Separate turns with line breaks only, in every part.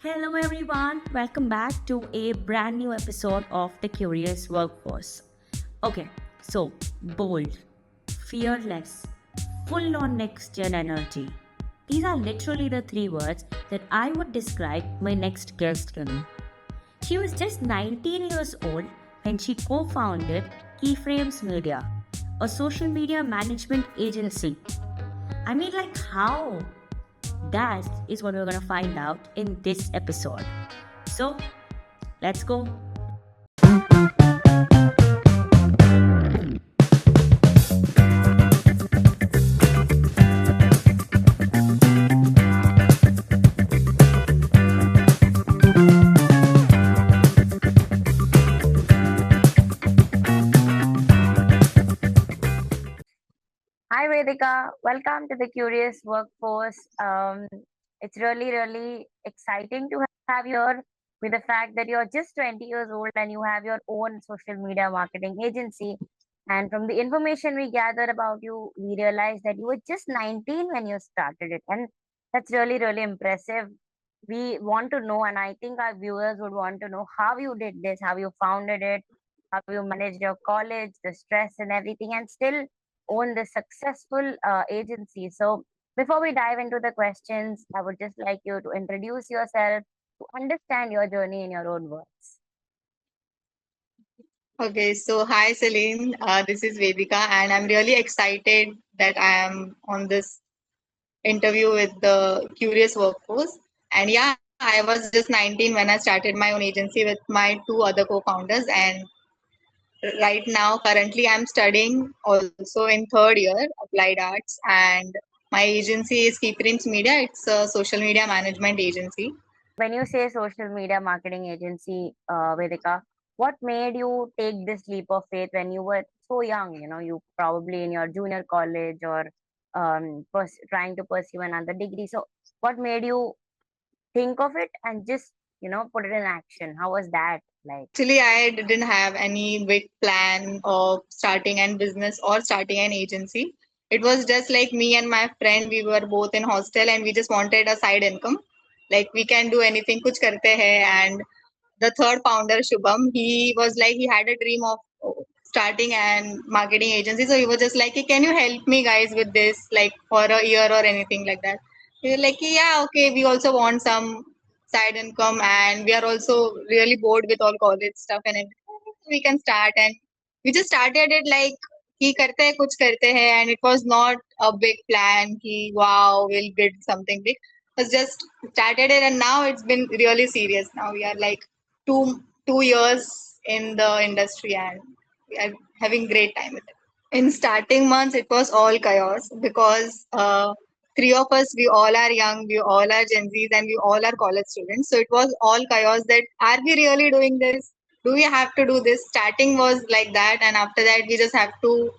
Hello, everyone. Welcome back to a brand new episode of The Curious Workforce. Okay, so bold, fearless, full on next gen energy. These are literally the three words that I would describe my next guest in. She was just 19 years old when she co founded Keyframes Media, a social media management agency. I mean, like, how? That is what we're going to find out in this episode. So, let's go.
Hi Vedika, welcome to the Curious Workforce. It's really exciting to have you here with the fact that you're just 20 years old and you have your own social media marketing agency. And from the information we gathered about you, we realized that you were just 19 when you started it. And that's really impressive. We want to know, and I think our viewers would want to know how you did this, how you founded it, how you managed your college, the stress and everything, and still own this successful agency. So, before we dive into the questions, I would just like you to introduce yourself to understand your journey in your own words.
Okay, so hi Celine, this is Vedika, and I'm really excited that I am on this interview with the Curious Workforce. And yeah, I was just 19 when I started my own agency with my two other co-founders, and right now, currently, I'm studying also in third year applied arts, and my agency is Keyframes Media. It's a social media management agency.
When you say social media marketing agency, Vedika, what made you take this leap of faith when you were so young? You know, you probably in your junior college or trying to pursue another degree. So, what made you think of it and just put it in action? How was that like?
Actually, I didn't have any big plan of starting an business or starting an agency. It was just like me and my friend, we were both in hostel and we just wanted a side income. Like we can do anything, kuch karte hai. And the third founder, Shubham, he was like, he had a dream of starting an marketing agency. So he was just like, "Hey, can you help me guys with this, like for a year or anything like that?" We were like, yeah, okay, we also want some side income and we are also really bored with all college stuff and everything. We can start and we just started it like कि करते हैं कुछ करते हैं and it was not a big plan कि wow we'll build something big. It was just started it and now it's been really serious. Now we are like two years in the industry and we are having great time with it. In starting months, it was all chaos because three of us, we all are young, we all are Gen Zs, and we all are college students. So it was all chaos that are we really doing this? Do we have to do this? Starting was like that, and after that, we just have to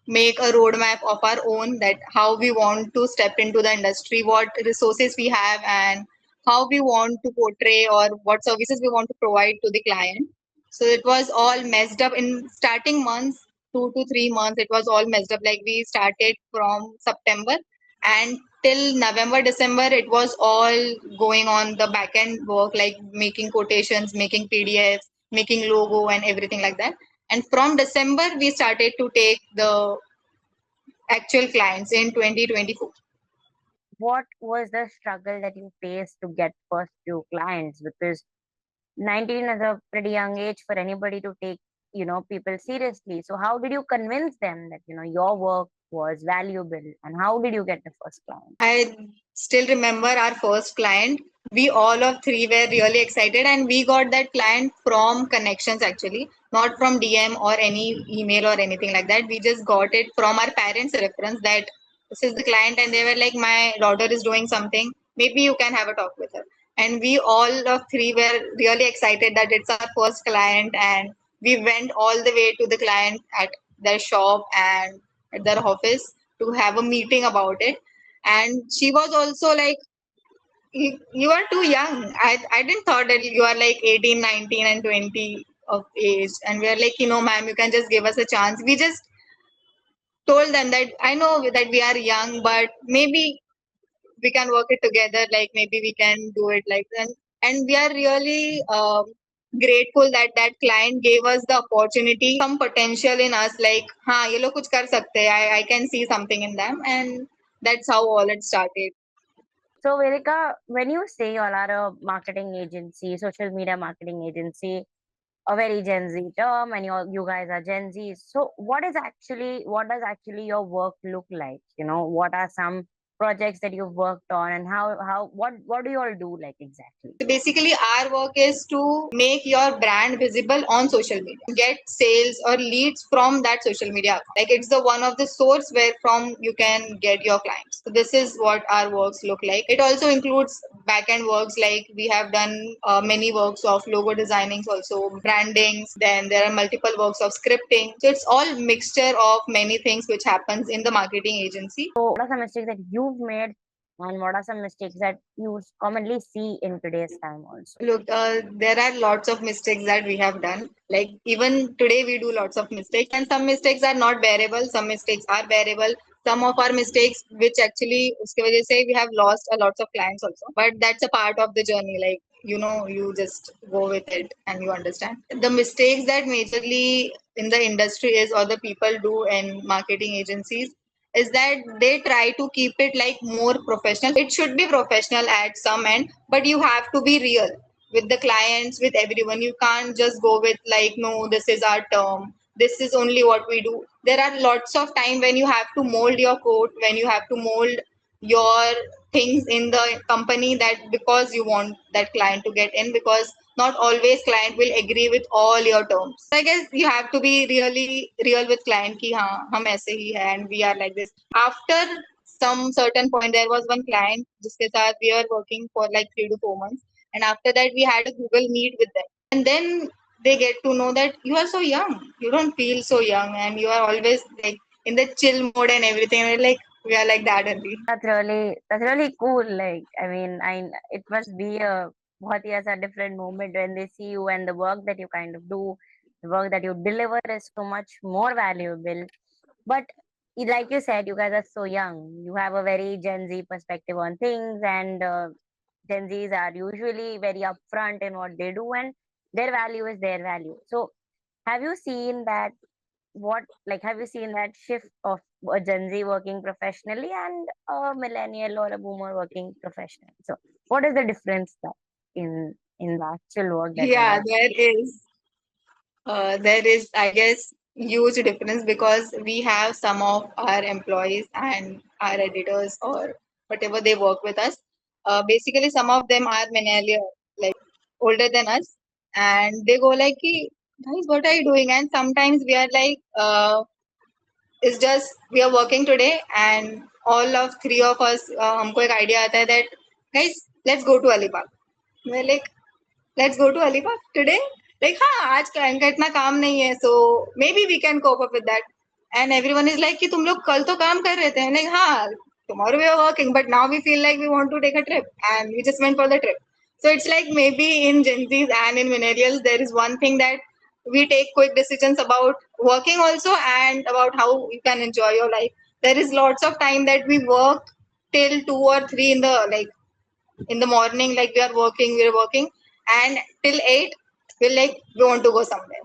make a roadmap of our own that how we want to step into the industry, what resources we have, and how we want to portray or what services we want to provide to the client. So it was all messed up in starting months, 2 to 3 months. It was all messed up. Like we started from September and till November, December, it was all going on the back end work, like making quotations, making PDFs, making logo, and everything like that. And from December, we started to take the actual clients in 2024.
What was the struggle that you faced to get first few clients? Because 19 is a pretty young age for anybody to take people seriously. So how did you convince them that your work was valuable, and how did you get the first client?
I still remember our first client. We all of three were really excited, and we got that client from connections actually, not from DM or any email or anything like that. We just got it from our parents' reference that this is the client, and they were like, "My daughter is doing something. Maybe you can have a talk with her." And we all of three were really excited that it's our first client, and we went all the way to the client at their shop and at their office to have a meeting about it. And she was also like, you are too young. I didn't thought that you are like 18, 19 and 20 of age. And we are like, ma'am, you can just give us a chance. We just told them that I know that we are young, but maybe we can work it together. Like maybe we can do it like that. and we are really grateful that that client gave us the opportunity, some potential in us, like हाँ ये लोग कुछ कर सकते हैं, I can see something in them, and that's how all it started.
So, Vedika, when you say you all are a marketing agency, social media marketing agency, a very Gen Z term, and you guys are Gen Z. So, what does actually your work look like? You know, what are some projects that you've worked on, and what do you all do like exactly?
So basically, our work is to make your brand visible on social media, get sales or leads from that social media account. Like it's the one of the source where from you can get your clients. So this is what our works look like. It also includes back end works, like we have done many works of logo designings, also brandings. Then there are multiple works of scripting. So it's all mixture of many things which happens in the marketing agency.
So, what are some mistakes that you've made, and what are some mistakes that you commonly see in today's time also?
Look, there are lots of mistakes that we have done. Like even today, we do lots of mistakes, and some mistakes are not bearable. Some mistakes are bearable. Some of our mistakes, which actually, उसके वजह से we have lost a lots of clients also. But that's a part of the journey. Like you just go with it and you understand. The mistakes that majorly in the industry is or the people do in marketing agencies is that they try to keep it like more professional. It should be professional at some end, but you have to be real with the clients, with everyone. You can't just go with like, no, this is our term, this is only what we do. There are lots of time when you have to mold your code, when you have to mold your things in the company, that because you want that client to get in, because not always client will agree with all your terms. So I guess you have to be really real with client ki हाँ हम ऐसे ही है and we are like this. After some certain point, there was one client जिसके साथ we were working for like 3 to 4 months, and after that we had a Google Meet with them, and then they get to know that you are so young, you don't feel so young, and you are always like in the chill mode and everything. And we're like, we are like that only.
That's really cool. Like, I mean, it must be a बहुत ही ऐसा different moment when they see you, and the work that you kind of do, the work that you deliver is so much more valuable. But like you said, you guys are so young. You have a very Gen Z perspective on things, and Gen Zs are usually very upfront in what they do, and their value is their value. So, have you seen that? Have you seen that shift of a Gen Z working professionally and a millennial or a boomer working professionally? So, what is the difference that in the actual work that you
Yeah,
guys?
there is, I guess, huge difference because we have some of our employees and our editors or whatever they work with us. Basically, some of them are millennial, like older than us, and they go like, "Ki, guys, what are you doing?" And sometimes we are like, it's just we are working today, and all of three of us, हमको एक idea आता है that guys, let's go to Alibag. We're like, let's go to Alibag today. Like, हाँ आज का इतना काम नहीं है, so maybe we can cope up with that. And everyone is like कि तुम लोग कल तो काम कर रहे थे. Like हाँ, tomorrow we are working, but now we feel like we want to take a trip, and we just went for the trip. So it's like maybe in Gen Zs and in millennials, there is one thing that we take quick decisions about working also, and about how you can enjoy your life. There is lots of time that we work till 2 or 3 in the morning, like we're working, and till 8 we're like, we want to go somewhere,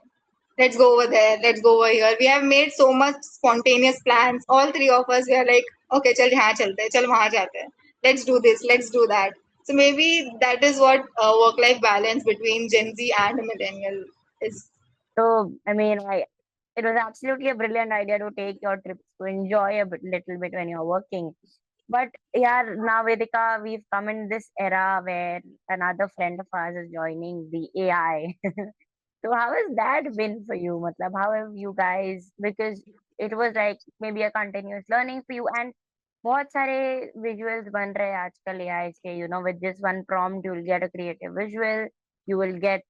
let's go over there, let's go over here. We have made so much spontaneous plans, all three of us. We are like, okay, chal yahan chalte hain, chal wahan jate hain, let's do this, let's do that. So maybe that is what work life balance between Gen Z and a millennial is.
So, I mean, it was absolutely a brilliant idea to take your trips to enjoy little bit when you're working. But yeah, now Vedika, we've come in this era where another friend of ours is joining the AI. So how has that been for you? Matlab, how have you guys, because it was like maybe a continuous learning for you, and बहुत सारे visuals बन रहे हैं आजकल AI से, with just one prompt you'll get a creative visual, you will get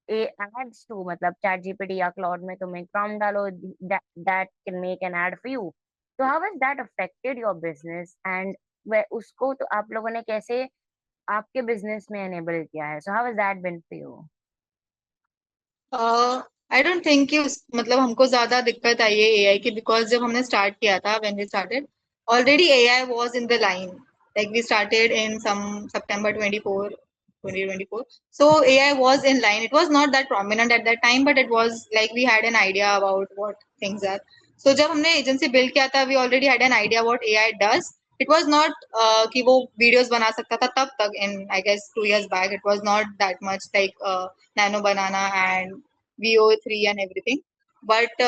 ads too, मतलब chat GPT या Claude में तुम एक prompt डालो, that can make an ad for you. So how has that affected your business, and वह उसको तो आप लोगों ने कैसे आपके business में enable किया है? So how has that been for you?
I don't think कि मतलब हमको ज्यादा दिक्कत आई है एआई की, बिकॉज जब हमने स्टार्ट किया था, when we started, already AI was in the line. Like we started in some September 24, 2024. So AI was in line. It was not that prominent at that time, but it was like we had an idea about what things are. So जब हमने agency build किया था, we already had an idea what AI does. It was not कि वो videos बना सकता था तब तक in I guess 2 years back. It was not that much like Nano Banana and VO3 and everything. But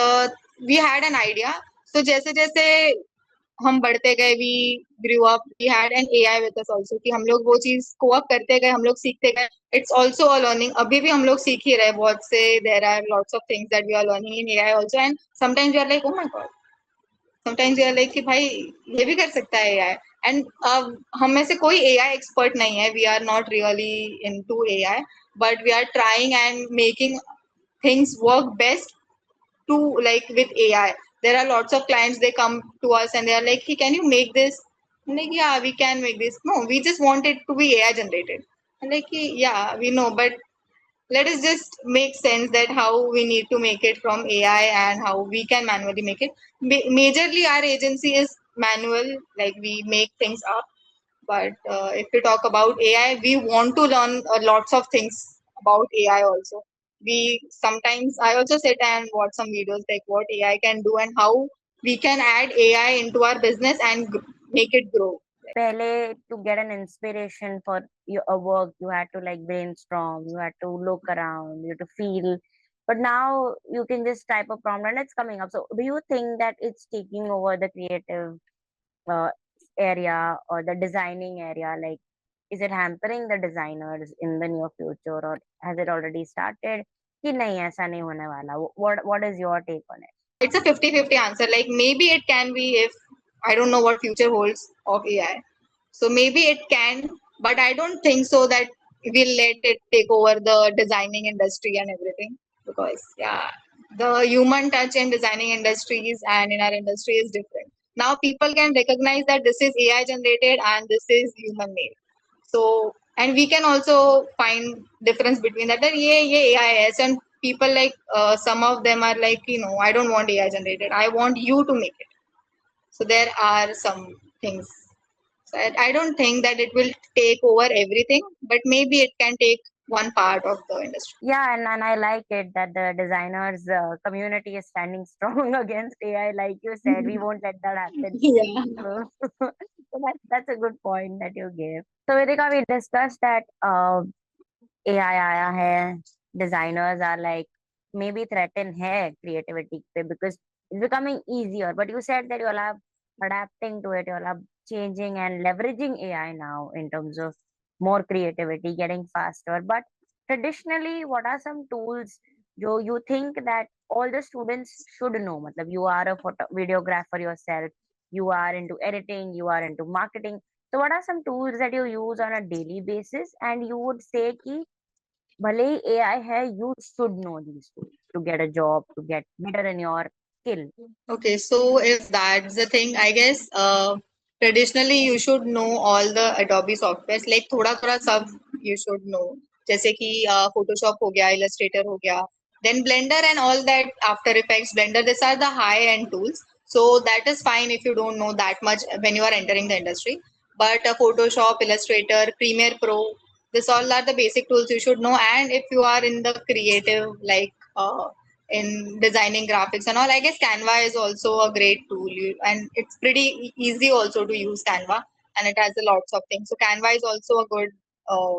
we had an idea. So जैसे जैसे हम बढ़ते गए we grew up we had an AI with us also कि हम लोग वो चीज को अप करते गए हम लोग सीखते गए इट्स आल्सो अ लर्निंग अभी भी हम लोग सीख ही रहे बहुत से there are lots of things that we are learning in AI also and sometimes you are like oh my god sometimes you are like कि भाई ये भी कर सकता है एआई एंड हम में से कोई एआई एक्सपर्ट नहीं है we are not really into AI but we are trying and making things work best to like with AI. There are lots of clients they come to us and they are like, hey, can you make this? I'm like, yeah, we can make this. No, we just want it to be AI generated. I'm like, "Hey, yeah, we know, but let us just make sense that how we need to make it from AI and how we can manually make it. Majorly, our agency is manual, like we make things up. But if we talk about AI, we want to learn lots of things about AI also. We sometimes I also sit and watch some videos like what AI can do and how we can add AI into our business and make it grow.
Pehle, to get an inspiration for your work, you had to like brainstorm, you had to look around, you had to feel. But now you can just type a prompt and it's coming up. So, do you think that it's taking over the creative uh, area or the designing area? Like, is it hampering the designers in the near future, or has it already started? कि नहीं ऐसा नहीं होने वाला. What is your take on it?
It's a 50-50 answer. Like maybe it can be if I don't know what future holds of AI. So maybe it can, but I don't think so that we'll let it take over the designing industry and everything. Because yeah, the human touch in designing industries and in our industry is different. Now people can recognize that this is AI generated and this is human made. So and we can also find difference between that. That yeah, AI is and people like some of them are like I don't want AI generated. I want you to make it. So there are some things. So I don't think that it will take over everything, but maybe it can take one part of the industry.
Yeah, and I like it that the designers community is standing strong against AI. Like you said, we won't let that happen.
Yeah.
So, so that's a good point that you gave. So Vedika, we discussed that AI आया है, designers are like maybe threaten है creativity पे because it's becoming easier. But you said that you all are adapting to it, you all are changing and leveraging AI now in terms of more creativity, getting faster. But traditionally, what are some tools you think that all the students should know? मतलब you are a videographer yourself, you are into editing, you are into marketing. So what are some tools that you use on a daily basis and you would say कि भले ही AI है, you should know these tools to get a job, to get better in your skill.
Okay, so if that's the thing, I guess traditionally you should know all the Adobe softwares. Like थोड़ा थोड़ा सब you should know. जैसे कि Photoshop हो गया, Illustrator हो गया, then Blender and all that After Effects, Blender. These are the high-end tools. So that is fine if you don't know that much when you are entering the industry. But Photoshop, Illustrator, Premiere Pro, this all are the basic tools you should know. And if you are in the creative, like in designing graphics and all, I guess Canva is also a great tool, and it's pretty easy also to use Canva, and it has a lots of things. So Canva is also a good uh,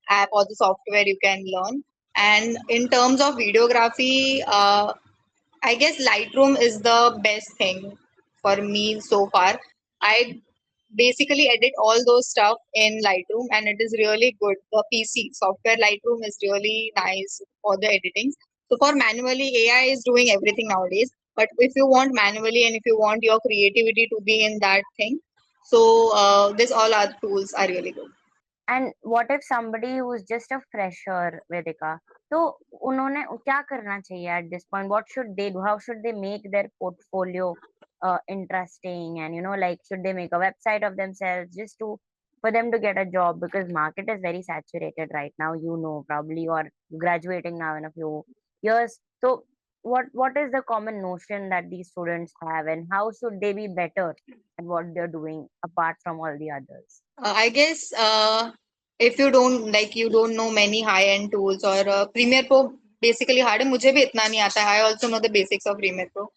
app or the software you can learn. And in terms of videography, I guess Lightroom is the best thing for me so far. I basically edit all those stuff in Lightroom and it is really good. The PC software Lightroom is really nice for the editing. So for manually, AI is doing everything nowadays. But if you want manually and if you want your creativity to be in that thing, so this all our tools are really good.
And what if somebody who's just a fresher, Vedika? तो उन्होंने क्या करना चाहिए at this point? What should they do? How should they make their portfolio interesting? And like should they make a website of themselves just to for them to get a job? Because market is very saturated right now. Probably you are graduating now in a few years. So what is the common notion that these students have, and how should they be better at what they're doing apart from all the others?
I guess if you don't like, you don't know many high end tools, or Premiere Pro basically hard है, मुझे भी इतना नहीं आता है. I also know the basics of Premiere Pro.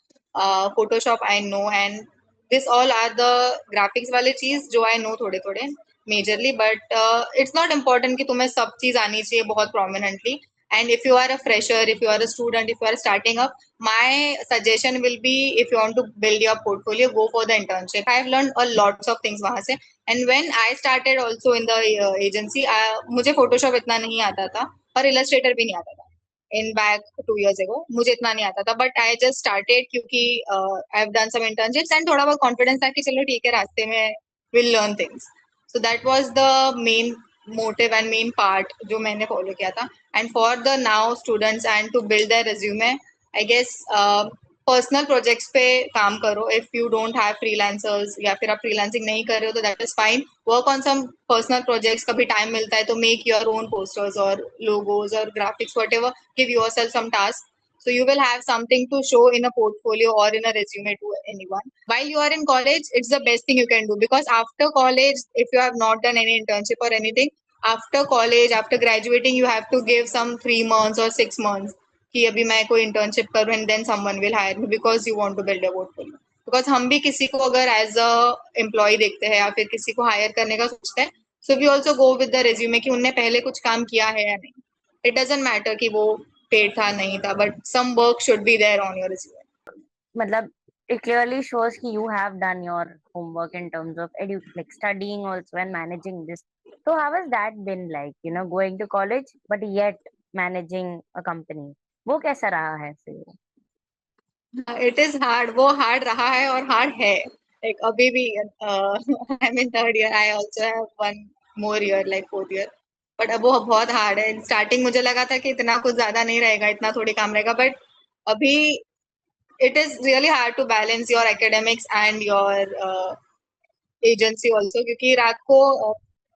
Photoshop I know, and this all are the graphics वाले चीज जो I know थोड़े थोड़े majorly, but it's not important कि तुम्हें सब चीज आनी चाहिए बहुत prominently. And if you are a fresher, if you are a student, if you are starting up, my suggestion will be, if you want to build your portfolio, go for the internship. I have learned a lots of things वहां से. And when I started also in the agency, मुझे Photoshop इतना नहीं आता था और Illustrator भी नहीं आता था. In back 2 years ago, मुझे इतना नहीं आता था, but I just started क्योंकि I have done some internships and थोड़ा बहुत confidence था कि चलो ठीक है, रास्ते में we'll learn things. So that was the main motive and main part जो मैंने follow किया था. And for the now students and to build their resume, I guess personal projects पे काम करो. If you don't have freelancers या फिर आप फ्रीलांसिंग नहीं कर रहे हो तो that is fine. Work on some personal projects. कभी टाइम मिलता है तो मेक योर ओन पोस्टर्स और लोगोज और graphics, whatever. Give yourself some task. So you will have something to show in a portfolio or in a resume to anyone. While you are in college, it's the best thing you can do, because after college, if you have not done any internship or anything, after college, after graduating, you have to give some 3 months or 6 months कि अभी मैं कोई internship करूँ, and then someone will hire me because you want to build a portfolio. Because हम भी किसी को अगर एज अ एम्प्लॉय देखते हैं या फिर किसी को हायर करने का सोचते हैं, so we also go with the resume कि उनने पहले कुछ काम किया है या नहीं. इट डजंट मैटर कि वो पेड था नहीं था, but some work should be there on your resume.
मतलब it clearly shows कि you have done your homework in terms of like studying also and managing this. So how has that been like, going to college but yet managing a company? वो कैसा रहा है फिर?
It is hard. वो hard रहा है और hard है. लाइक अभी भी I mean third year, I also have one more year, like fourth year. But अब वो बहुत हार्ड है. स्टार्टिंग मुझे लगा था कि इतना कुछ ज्यादा नहीं रहेगा, इतना थोड़ी काम रहेगा, बट अभी it is really hard to balance your academics and your agency also. क्योंकि रात को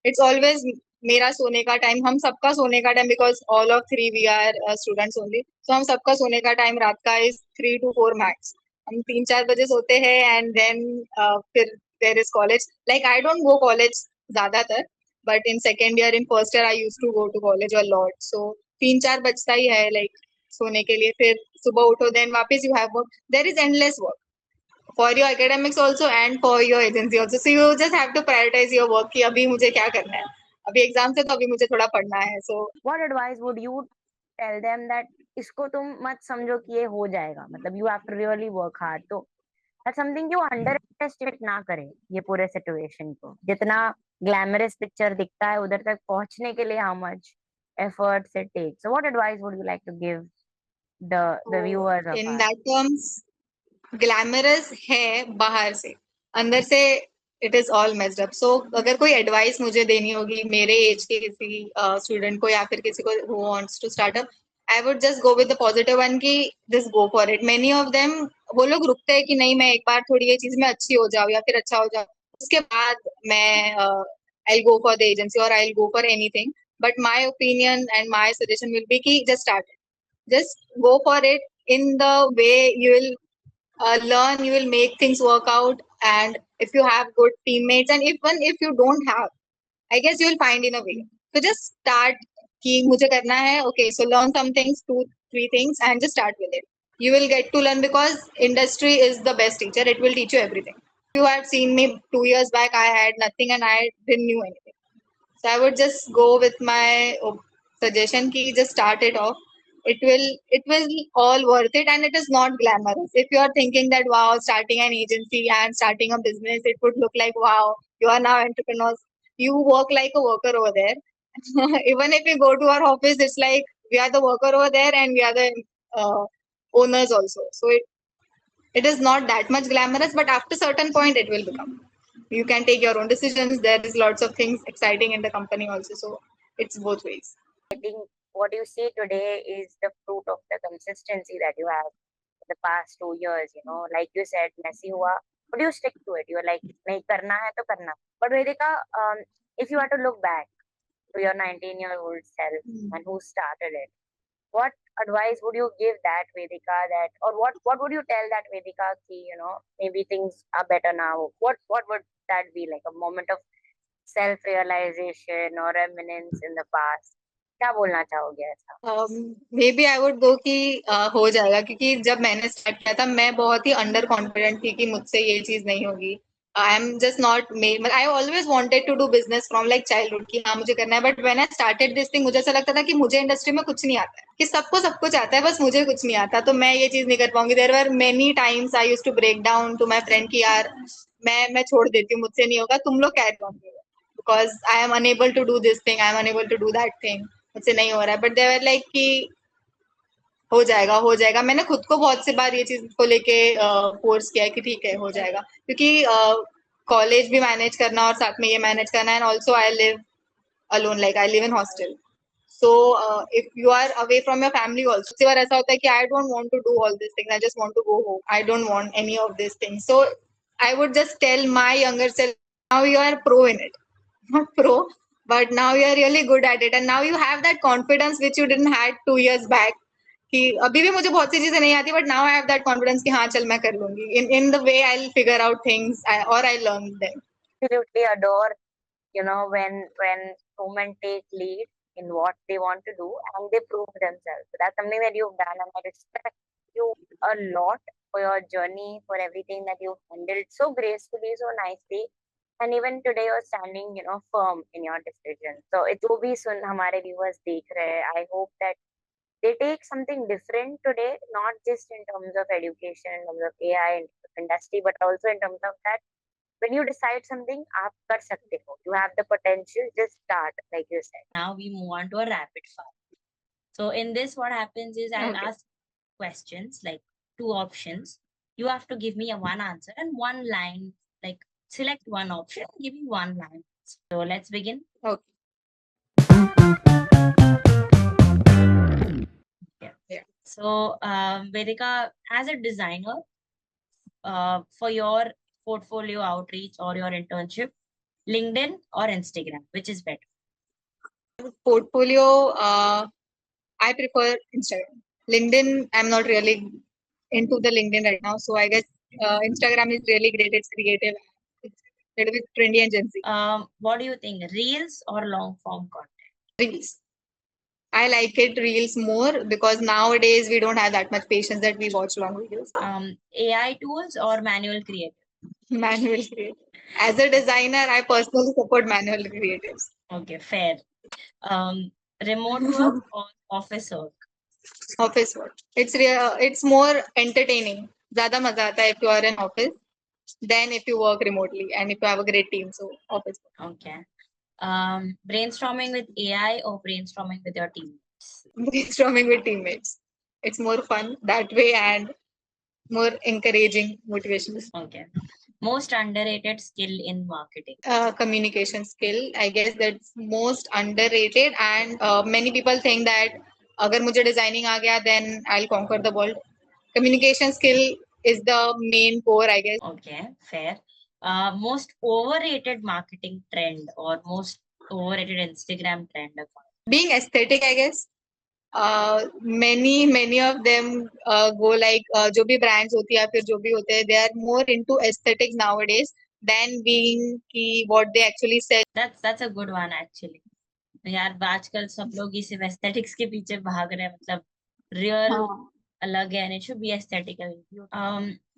इट्स ऑलवेज मेरा सोने का टाइम, हम सबका सोने का time, because all of three we are students only, so हम सबका सोने का टाइम रात का इज 3 to 4 मैक्स. हम 3-4 बजे सोते हैं, एंड देन फिर there is college. Like I don't go college ज्यादातर, but in second year, in first year, I use to go to college a lot. So 3-4 बजता ही है लाइक सोने के लिए. फिर सुबह उठो, देन वापस you have work. There is endless work for your academics also and for your agency also. So you just have to prioritize your work कि अभी मुझे क्या करना है. अभी एग्जाम से तो अभी मुझे थोड़ा पढ़ना है. So
What advice would you tell them that इसको तुम मत समझो कि ये हो जाएगा, मतलब you have to really work hard. तो that's something you underestimate ना करें ये पूरे सिचुएशन को. जितना ग्लैमरस पिक्चर दिखता है उधर तक पहुंचने के लिए how much efforts it takes. So what advice would you like to give the viewers of
in
ours?
that terms, glamorous है बाहर से, अंदर से it is all messed up. So अगर कोई एडवाइस मुझे देनी होगी मेरे एज के किसी स्टूडेंट को या फिर किसी को who wants to start up, I would just go with the positive one कि just go for it. Many of them, वो लोग रुकते हैं कि नहीं मैं एक बार थोड़ी ये चीज में अच्छी हो जाऊँ या फिर अच्छा हो जाऊँ, उसके बाद मैं I go for the agency और I go for anything. But my opinion and my suggestion will be कि just start it. Just go for it in the way you will learn, you will make things work out. And if you have good teammates, and even if you don't have, I guess you will find in a way. So just start कि मुझे करना है. Okay, so learn some things, 2-3 things, and just start with it. You will get to learn because industry is the best teacher. It will teach you everything. You have seen me 2 years back, I had nothing and I didn't knew anything. So I would just go with my suggestion ki just start it off. It will all worth it, and it is not glamorous. If you are thinking that wow, starting an agency and starting a business, it would look like wow, you are now entrepreneurs. You work like a worker over there. Even if we go to our office, it's like we are the worker over there and we are the uh, owners also. So it is not that much glamorous, but after certain point, it will become. You can take your own decisions. There is lots of things exciting in the company also. So it's both ways.
I think what you see today is the fruit of the consistency that you have the past 2 years. Like you said, messy hua, but you stick to it. You're like, nahi karna hai to karna. But Vedika, if you were to look back to your 19-year-old self and who started it, what advice would you give that Vedika, that, or what would you tell that Vedika ki, maybe things are better now? What would that be, like a moment of self realization or reminiscence in the past? क्या बोलना चाहोगे ऐसा?
May B I would go कि हो जाएगा, क्योंकि जब मैंने स्टार्ट किया था मैं बहुत ही अंडर कॉन्फिडेंट थी कि मुझसे ये चीज नहीं होगी. I am just not made. I always wanted to do business from like childhood कि हाँ मुझे करना है, but when I started this thing मुझे ऐसा लगता था कि मुझे इंडस्ट्री में कुछ नहीं आता है, कि सबको सब कुछ आता है बस मुझे कुछ नहीं आता, तो मैं ये चीज नहीं कर पाऊंगी. There were many times I used to break down to my friend कि यार मैं छोड़ देती हूँ, मुझसे नहीं होगा, तुम लोग कैरी ऑन करो, because I am unable to do this thing, I am unable to do that thing, मुझसे नहीं हो रहा है. बट देवर लाइक कि हो जाएगा हो जाएगा. मैंने खुद को बहुत सी बार ये चीज को लेके फोर्स किया है कि ठीक है हो जाएगा, क्योंकि कॉलेज भी मैनेज करना और साथ में ये मैनेज करना, and also I live alone, like I live in hostel. So if you are away from your family also, कई बार ऐसा होता है कि I don't want to do all these things, I just want to go home, I don't want any of these things. So I would just tell my younger self, now you are pro in it, not pro, but now you are really good at it, and now you have that confidence which you didn't had 2 years back. कि अभी भी मुझे बहुत सी चीजें नहीं आती, but now I have that confidence कि हाँ चल मैं कर लूंगी, in the way I will figure out things और I learn them.
Absolutely adore, you know, when women take lead in what they want to do and they prove themselves. So that's something that you've done, and I respect you a lot for your journey, for everything that you've handled so gracefully, so nicely. And even today you're standing, you know, firm in your decision. So it जो भी सुन हमारे viewers देख रहे हैं, I hope that they take something different today, not just in terms of education, in terms of AI in terms of industry, but also in terms of that when you decide something, आप कर सकते हो. You have the potential, just start, like you said.
Now we move on to a rapid fire. So in this, what happens is I'll
Okay.
ask questions like two options. You have to give me a one answer and one line. Like select one option, give me one line. So let's begin.
Okay.
Yeah. So Vedika, as a designer, for your portfolio outreach or your internship, LinkedIn or Instagram, which is better?
Portfolio, I prefer Instagram. LinkedIn, I'm not really into the LinkedIn right now, so I guess Instagram is really great. It's creative. It's a little bit trendy and Gen Z.
What do you think, reels or long form content?
Reels. I like it reels more because nowadays we don't have that much patience that we watch long videos.
AI tools or manual creative?
Manual creative. As a designer, I personally support manual creatives.
Okay, fair. Remote work or office work?
Office work. It's more entertaining. ज़्यादा मजा आता है if you are in office than if you work remotely and if you have a great team. So office work.
Okay. Brainstorming with AI or brainstorming with your teammates?
Brainstorming with teammates. It's more fun that way and more encouraging, motivational.
Okay. Most underrated skill in marketing?
Communication skill. I guess that's most underrated, and many people think that अगर मुझे designing आ गया then I'll conquer the world. Communication skill is the main core, I guess.
Okay, fair. Most overrated marketing trend or most overrated Instagram trend account?
Being aesthetic, I guess. Many of them go like जो भी brands होती है या फिर जो भी होते हैं, they are more into aesthetics nowadays than being कि what they actually sell.
That's a good one actually. यार आजकल सब लोग ही सिर्फ एस्थेटिक्स के पीछे भाग रहे हैं, मतलब रियल अलग है and it should be aesthetical.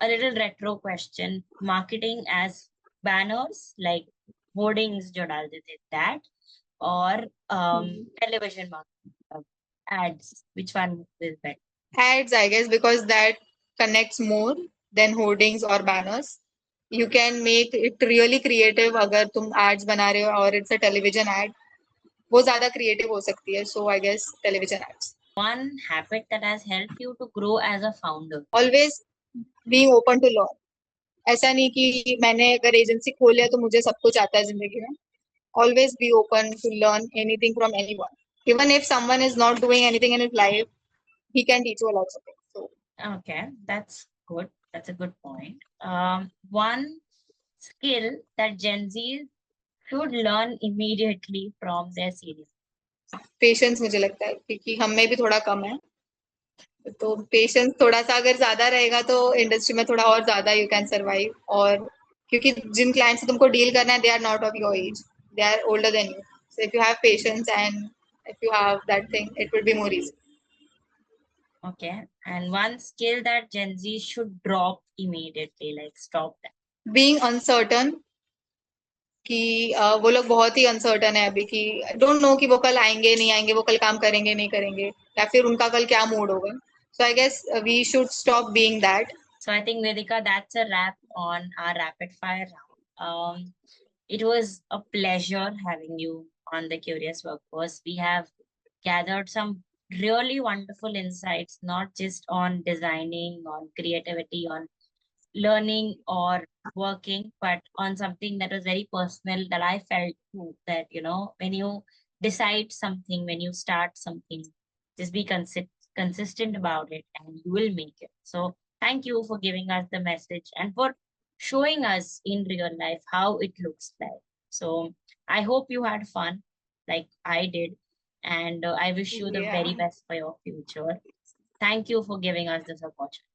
A little retro question. Marketing as banners like hoardings जो डाल देते that or television marketing ads, which one is better?
Ads, I guess, because that connects more than hoardings or banners. You can make it really creative अगर तुम ads बना रहे हो और it's a television ad. वो ज़्यादा creative हो सकती है. So I guess television ads.
One habit that has helped you to grow as a founder?
Always being open to learn. ऐसा नहीं कि मैंने अगर एजेंसी खोल लिया तो मुझे सब कुछ आता है जिंदगी में. Always be open to learn anything from anyone. Even if someone is not doing anything in his life, he can teach you a lot of things. So
Okay, that's good. That's a good point. One skill that Gen Z should learn immediately from their series.
Patience मुझे लगता है क्योंकि हम में भी थोड़ा कम है, तो पेशेंस थोड़ा सा अगर ज्यादा रहेगा तो इंडस्ट्री में थोड़ा और ज्यादा यू कैन सर्वाइव. और क्योंकि जिन क्लाइंट से तुमको डील करना है they are not of your age, they are older than you. So if you have patience and if you have that thing, it will be more easy.
Okay. And one skill that Gen Z should drop immediately, like stop that.
Being uncertain, कि वो लोग बहुत ही uncertain है अभी कि don't know कि वो कल आएंगे नहीं आएंगे, वो कल काम करेंगे नहीं करेंगे, या फिर उनका कल क्या मूड होगा. So I guess we should stop being that.
So I think, Vedika, that's a wrap on our rapid fire round. It was a pleasure having you on the Curious Workforce. We have gathered some really wonderful insights, not just on designing, on creativity, on learning or working, but on something that was very personal that I felt too, that, when you decide something, when you start something, just be consistent about it and you will make it. So thank you for giving us the message and for showing us in real life how it looks like. So I hope you had fun like I did. And I wish you the very
Yeah.
best for your future. Thank you for giving us this opportunity.